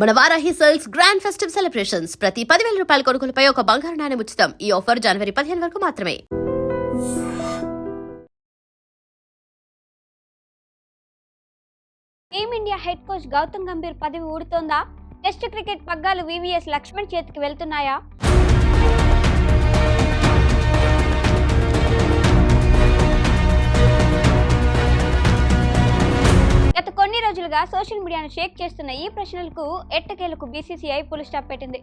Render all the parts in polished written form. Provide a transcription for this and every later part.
మన Varahi sales grand festive celebrations ప్రతి 10,000 రూపాయల కొనుగోలుపై ఒక బంగారు నాణెం ఉచితం. ఈ ఆఫర్ జనవరి 15 వరకు మాత్రమే. Team India head coach Gautam Gambhir పదవి ఊడుతోందా? టెస్ట్ క్రికెట్ పగ్గాలు వివిఎస్ లక్ష్మణ్ చేతికి వెళ్తున్నాయా? గత కొన్ని రోజులుగా సోషల్ మీడియాను షేక్ చేస్తున్న ఈ ప్రశ్నలకు ఎట్టకేలకు బీసీసీఐ ఫుల్ స్టాప్ పెట్టింది.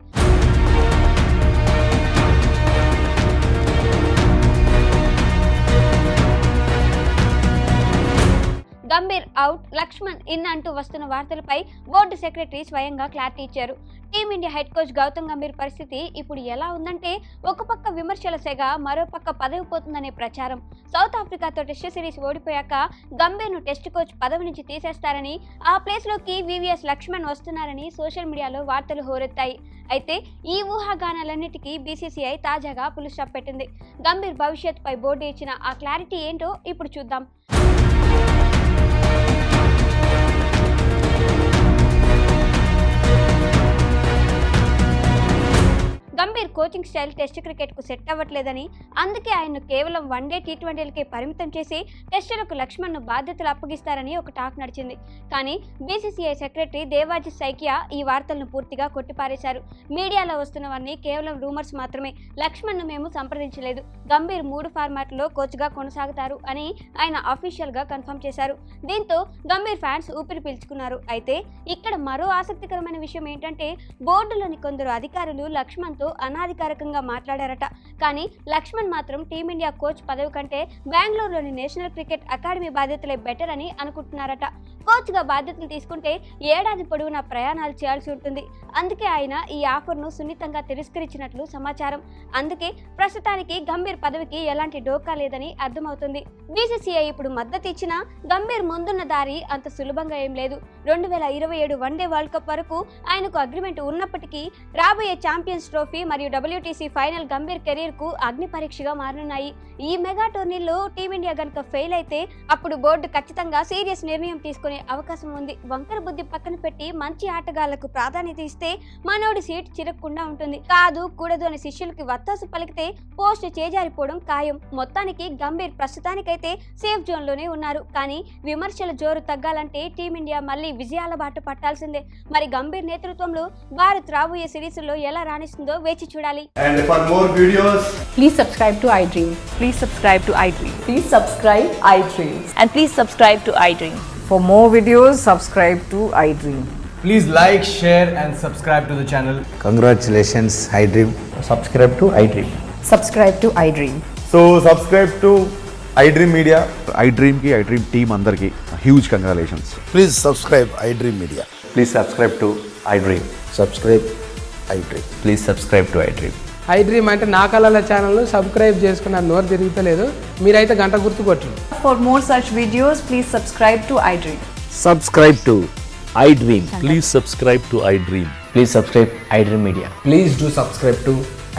గంభీర్ అవుట్, లక్ష్మణ్ ఇన్ అంటూ వస్తున్న వార్తలపై బోర్డు సెక్రటరీ స్వయంగా క్లారిటీ ఇచ్చారు. Team India head coach Gautam Gambhir పరిస్థితి ఇప్పుడు ఎలా ఉందంటే, ఒక పక్క విమర్శల సెగ, మరో పక్క పదవి పోతుందనే ప్రచారం. సౌత్ ఆఫ్రికాతో టెస్ట్ సిరీస్ ఓడిపోయాక గంభీర్ను టెస్ట్ కోచ్ పదవి నుంచి తీసేస్తారని, ఆ ప్లేస్లోకి వివిఎస్ లక్ష్మణ్ వస్తున్నారని సోషల్ మీడియాలో వార్తలు హోరెత్తాయి. అయితే ఈ ఊహాగానాలన్నిటికీ బీసీసీఐ తాజాగా ఫుల్ స్టాప్ పెట్టింది. గంభీర్ భవిష్యత్తుపై బోర్డు ఇచ్చిన ఆ క్లారిటీ ఏంటో ఇప్పుడు చూద్దాం. గంభీర్ కోచింగ్ స్టైల్ టెస్ట్ క్రికెట్కు సెట్ అవ్వట్లేదని, అందుకే ఆయన్ను కేవలం వన్డే టీ20లకే పరిమితం చేసి టెస్టులకు లక్ష్మణ్ను బాధ్యతలు అప్పగిస్తారని ఒక టాక్ నడిచింది. కానీ బీసీసీఐ సెక్రటరీ దేవాజీ సైకియా ఈ వార్తలను పూర్తిగా కొట్టిపారేశారు. మీడియాలో వస్తున్నవన్నీ కేవలం రూమర్స్ మాత్రమే, లక్ష్మణ్ను మేము సంప్రదించలేదు, గంభీర్ 3 ఫార్మాట్లో కోచ్గా కొనసాగుతారు అని ఆయన అఫీషియల్గా కన్ఫర్మ్ చేశారు. దీంతో గంభీర్ ఫ్యాన్స్ ఊపిరి పీల్చుకున్నారు. అయితే ఇక్కడ మరో ఆసక్తికరమైన విషయం ఏంటంటే, బోర్డులోని కొందరు అధికారులు లక్ష్మణ్తో అనాధికారికంగా మాట్లాడారట. కానీ లక్ష్మణ్ మాత్రం టీమిండియా కోచ్ పదవి కంటే బెంగళూరులోని నేషనల్ క్రికెట్ అకాడమీ బాధ్యతలే బెటర్ అని అనుకుంటున్నారట. కోచ్గా బాధ్యతలు తీసుకుంటే ఏడాది పొడవునా ప్రయాణాలు చేయాల్సి ఉంటుంది. అందుకే ఆయన ఈ ఆఫర్ను సున్నితంగా తిరస్కరించినట్లు సమాచారం. అందుకే ప్రస్తుతానికి గంభీర్ పదవికి ఎలాంటి డోకా లేదని అర్థమవుతుంది. బీసీసీఐ ఇప్పుడు మద్దతు ఇచ్చినా గంభీర్ ముందున్న దారి అంత సులభంగా ఏం లేదు. 2027 వన్డే వరల్డ్ కప్ వరకు ఆయనకు అగ్రిమెంట్ ఉన్నప్పటికీ రాబోయే ఛాంపియన్స్ ట్రోఫీ మరియు WTC ఫైనల్ గంభీర్ కెరీర్ కు అగ్ని పరీక్షగా మారనున్నాయి. ఈ మెగా టోర్నీలో టీమిండియా గనుక ఫెయిల్ అయితే అప్పుడు బోర్డు ఖచ్చితంగా సీరియస్ నిర్ణయం తీసుకునే అవకాశం ఉంది. వంకర బుద్ధి పక్కన పెట్టి మంచి ఆటగాళ్లకు ప్రాధాన్యత ఇస్తే మనోడి సీట్ చిరక్కుండా ఉంటుంది. కాదు కూడదు అని శిష్యులకి వత్తాసు పలికితే పోస్ట్ చేజారిపోవడం ఖాయం. మొత్తానికి గంభీర్ ప్రస్తుతానికైతే సేఫ్ జోన్ లోనే ఉన్నారు. కానీ విమర్శల జోరు తగ్గాలంటే టీమిండియా మళ్ళీ విజయాల బాట పట్టాల్సిందే. మరి గంభీర్ నేతృత్వంలో భారత్ రాబోయే సిరీస్ లో ఎలా రాణిస్తుందో వేచి చూడాలి. And for more videos, please subscribe to iDream. Please subscribe to iDream. Please subscribe iDream. And please subscribe to iDream. For more videos, subscribe to iDream. please like, share and subscribe to the channel. Congratulations, iDream. Subscribe to iDream. Subscribe to iDream. So subscribe to iDream Media. iDream ki iDream team andarki huge congratulations. Please subscribe iDream Media. Please subscribe to iDream. Subscribe iDream. Please subscribe to iDream. iDream అంటే నా కళల ఛానల్ను subscribe చేసుకున్న నోరు తిరుగుతలేదు, మీరైతే గంట గుర్తు కొట్టండి. For more such videos, please subscribe to iDream. Subscribe to iDream. Please subscribe to iDream. Please subscribe iDream Media. Please do subscribe to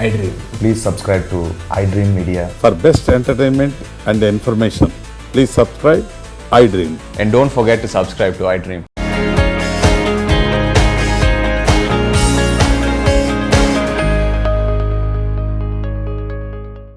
iDream. Please subscribe to iDream Media. For best entertainment and information, please subscribe iDream. And don't forget to subscribe to iDream.